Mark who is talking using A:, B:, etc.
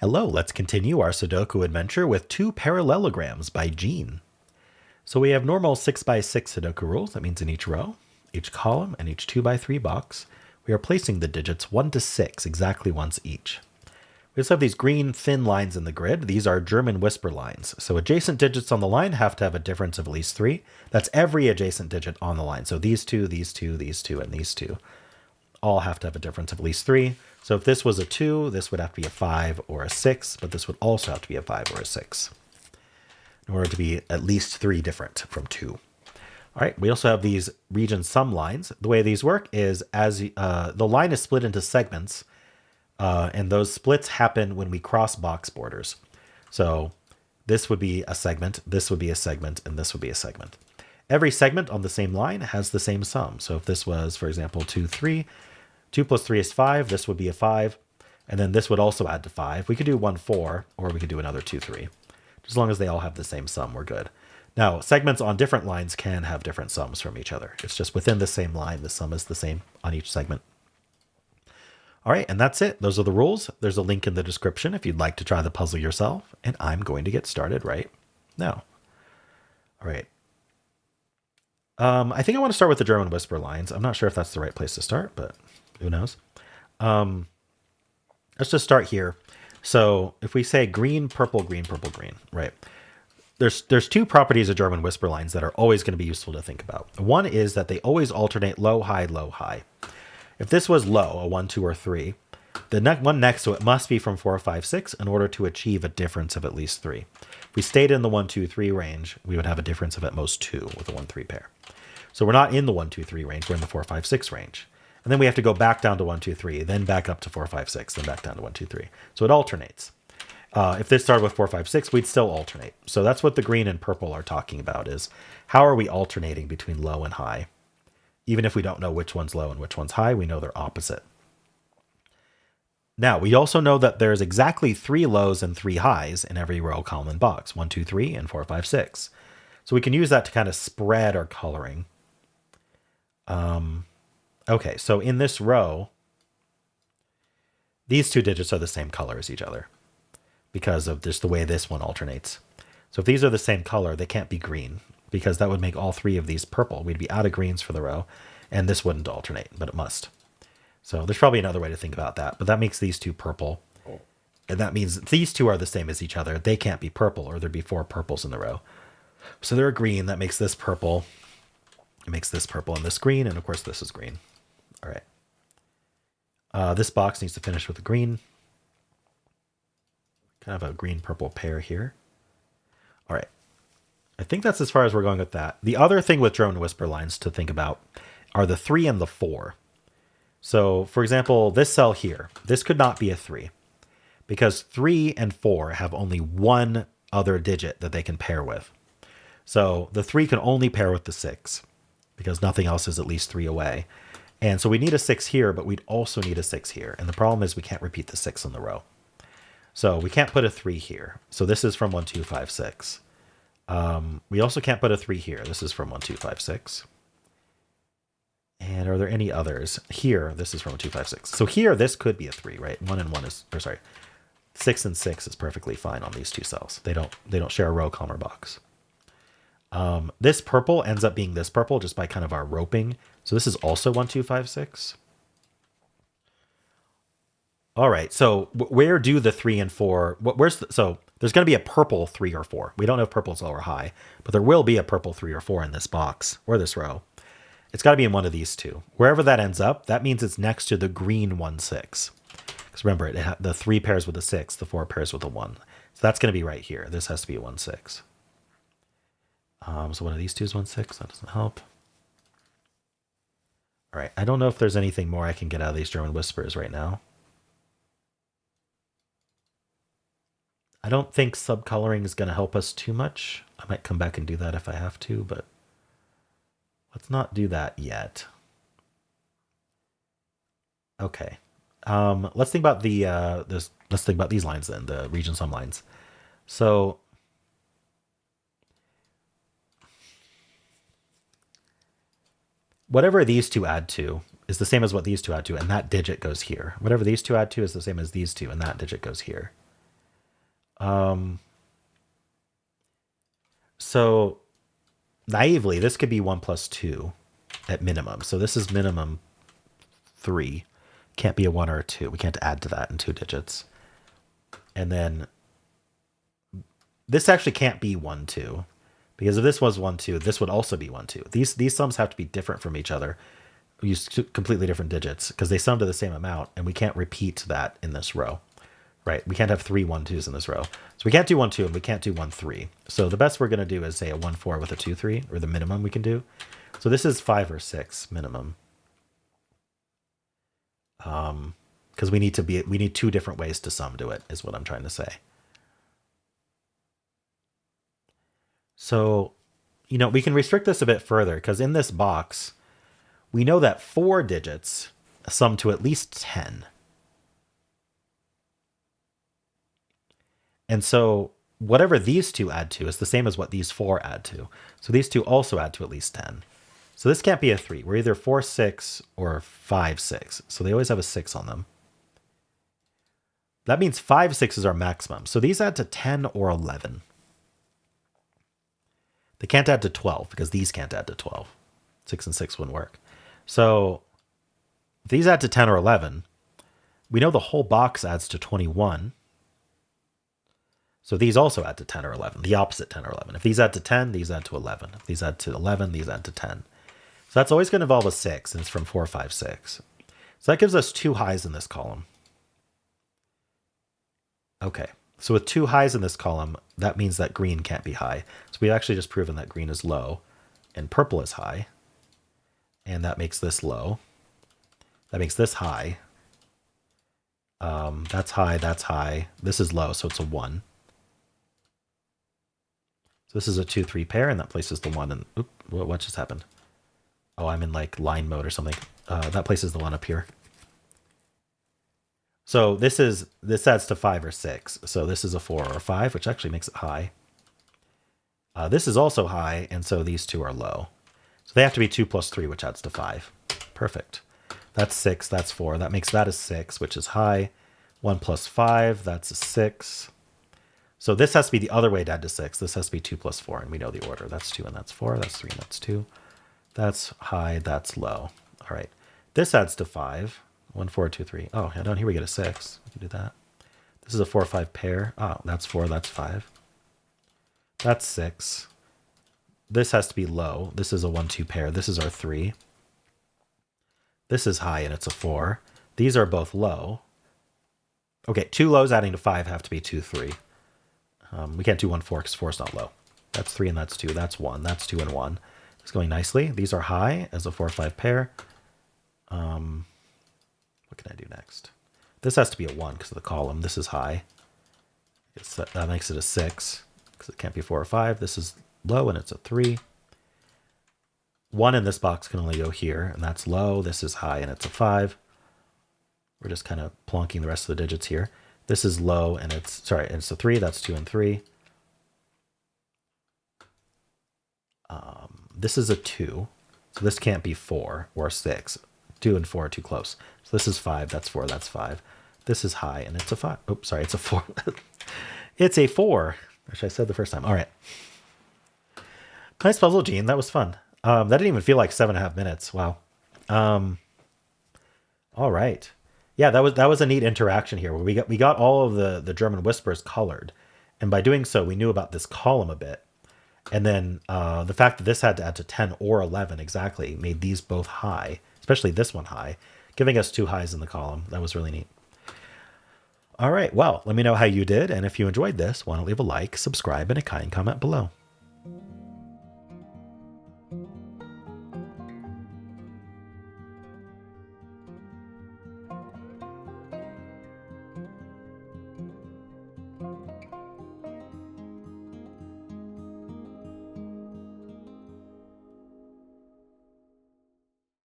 A: Hello, let's continue our Sudoku adventure with two parallelograms by Gene. So we have normal 6x6 Sudoku rules. That means in each row, each column, and each 2x3 box, we are placing the digits 1 to 6 exactly once each. We also have these green thin lines in the grid. These are German whisper lines. So adjacent digits on the line have to have a difference of at least 3. That's every adjacent digit on the line. So these two, these two, these two, and these two all have to have a difference of at least 3. So if this was a 2, this would have to be a 5 or a 6, but this would also have to be a 5 or a 6 in order to be at least 3 different from 2. All right, we also have these region sum lines. The way these work is as the line is split into segments, and those splits happen when we cross box borders. So this would be a segment, this would be a segment, and this would be a segment. Every segment on the same line has the same sum. So if this was, for example, 2, 3, 2 plus 3 is 5, this would be a 5, and then this would also add to 5. We could do 1, 4, or we could do another 2, 3. As long as they all have the same sum, we're good. Now, segments on different lines can have different sums from each other. It's just within the same line, the sum is the same on each segment. All right, and that's it. Those are the rules. There's a link in the description if you'd like to try the puzzle yourself, and I'm going to get started right now. All right. I think I want to start with the German whisper lines. I'm not sure if that's the right place to start, but who knows? Let's just start here. So if we say green, purple, green, purple, green, right? There's two properties of German whisper lines that are always going to be useful to think about. One is that they always alternate low, high, low, high. If this was low, a 1, 2, or 3, the one next to it must be from 4, 5, 6 in order to achieve a difference of at least 3. If we stayed in the 1, 2, 3 range, we would have a difference of at most 2 with a 1, 3 pair. So we're not in the 1, 2, 3 range, we're in the 4, 5, 6 range. And then we have to go back down to 1, 2, 3, then back up to 4, 5, 6, then back down to 1, 2, 3. So it alternates. If this started with 4, 5, 6, we'd still alternate. So that's what the green and purple are talking about, is how are we alternating between low and high? Even if we don't know which one's low and which one's high, we know they're opposite. Now, we also know that there's exactly 3 lows and 3 highs in every row, column, and box. 1, 2, 3, and 4, 5, 6. So we can use that to kind of spread our coloring. Okay, so in this row, these two digits are the same color as each other because of just the way this one alternates. So if these are the same color, they can't be green because that would make all 3 of these purple. We'd be out of greens for the row, and this wouldn't alternate, but it must. So there's probably another way to think about that, but that makes these two purple. And that means these two are the same as each other. They can't be purple, or there'd be 4 purples in the row. So they're green. That makes this purple. It makes this purple and this green, and of course this is green. All right. This box needs to finish with a green. Kind of a green-purple pair here. All right. I think that's as far as we're going with that. The other thing with German whisper lines to think about are the 3 and the 4. So, for example, this cell here, this could not be a 3 because 3 and 4 have only one other digit that they can pair with. So the 3 can only pair with the 6 because nothing else is at least 3 away. And so we need a 6 here, but we'd also need a 6 here. And the problem is we can't repeat the 6 in the row. So we can't put a 3 here. So this is from 1, 2, 5, 6. We also can't put a 3 here. This is from 1, 2, 5, 6. And are there any others? Here, this is from 1, 2, 5, 6. So here, this could be a 3, right? 1 and 1 is, or sorry, 6 and 6 is perfectly fine on these two cells. They don't share a row, column, or box. This purple ends up being this purple just by kind of our roping. So this is also 1, 2, 5, 6. All right. So where do the 3 and 4? So there's going to be a purple 3 or 4. We don't know if purple's low or high, but there will be a purple 3 or 4 in this box or this row. It's got to be in one of these two. Wherever that ends up, that means it's next to the green 1, 6. Because remember, the 3 pairs with a 6, the 4 pairs with a 1. So that's going to be right here. This has to be a 1, 6. So one of these two is 1, 6. That doesn't help. All right. I don't know if there's anything more I can get out of these German whispers right now. I don't think subcoloring is going to help us too much. I might come back and do that if I have to, but let's not do that yet. Okay. Let's think about let's think about these lines then, the region sum lines. So whatever these two add to is the same as what these two add to, and that digit goes here. Whatever these two add to is the same as these two, and that digit goes here. So naively, this could be 1 plus 2 at minimum. So this is minimum 3. Can't be a 1 or a 2. We can't add to that in 2 digits. And then this actually can't be 1, 2. Because if this was 1, 2, this would also be 1, 2. These sums have to be different from each other. We use completely different digits because they sum to the same amount, and we can't repeat that in this row. Right? We can't have 3 1, 2s in this row. So we can't do 1, 2, and we can't do 1, 3. So the best we're going to do is say a 1, 4 with a 2, 3, or the minimum we can do. So this is 5 or 6 minimum. Because we need 2 different ways to sum to it, is what I'm trying to say. So, we can restrict this a bit further because in this box, we know that 4 digits sum to at least 10. And so whatever these 2 add to is the same as what these 4 add to. So these 2 also add to at least 10. So this can't be a 3. We're either 4, 6 or 5, 6. So they always have a 6 on them. That means 5, 6 is our maximum. So these add to 10 or 11. They can't add to 12 because these can't add to 12. 6 and 6 wouldn't work. So if these add to 10 or 11, we know the whole box adds to 21. So these also add to 10 or 11, the opposite 10 or 11. If these add to 10, these add to 11. If these add to 11, these add to 10. So that's always going to involve a 6, and it's from 4, 5, 6. So that gives us 2 highs in this column. Okay, so with 2 highs in this column, that means that green can't be high. So we've actually just proven that green is low, and purple is high. And that makes this low. That makes this high. That's high, that's high. This is low, so it's a 1. So this is a 2, 3 pair, and that places the 1. And oop, what just happened? Oh, I'm in like line mode or something. That places the 1 up here. So this adds to 5 or 6. So this is a 4 or a 5, which actually makes it high. This is also high, and so these 2 are low. So they have to be 2 plus 3, which adds to 5. Perfect. That's 6, that's 4. That makes that a 6, which is high. 1 plus 5, that's a 6. So this has to be the other way to add to 6. This has to be 2 plus 4, and we know the order. That's 2 and that's 4. That's 3 and that's 2. That's high, that's low. All right. This adds to 5. 1, 4, 2, 3. Oh, yeah, down here we get a 6. We can do that. This is a 4, 5 pair. Oh, that's 4, that's 5. That's 6. This has to be low. This is a 1, 2 pair. This is our 3. This is high, and it's a 4. These are both low. Okay, 2 lows adding to 5 have to be 2, 3. We can't do 1, 4 because 4 is not low. That's 3 and that's 2. That's 1. That's 2 and 1. It's going nicely. These are high as a 4, 5 pair. What can I do next? This has to be a 1 because of the column. This is high. That makes it a 6 because it can't be 4 or 5. This is low and it's a 3. 1 in this box can only go here, and that's low. This is high and it's a 5. We're just kind of plonking the rest of the digits here. This is low and it's a 3. That's 2 and 3. This is a 2. So this can't be 4 or 6. 2 and 4 are too close. So this is 5. That's 4. That's 5. This is high and it's a 5. Oops, sorry, it's a 4. It's a 4, which I said the first time. All right. Nice puzzle, Gene. That was fun. That didn't even feel like 7.5 minutes. Wow. All right. Yeah, that was a neat interaction here where we got all of the German whispers colored. And by doing so, we knew about this column a bit. And then the fact that this had to add to 10 or 11 exactly made these both high, especially this one high, giving us 2 highs in the column. That was really neat. All right, well, let me know how you did. And if you enjoyed this, why don't leave a like, subscribe, and a kind comment below.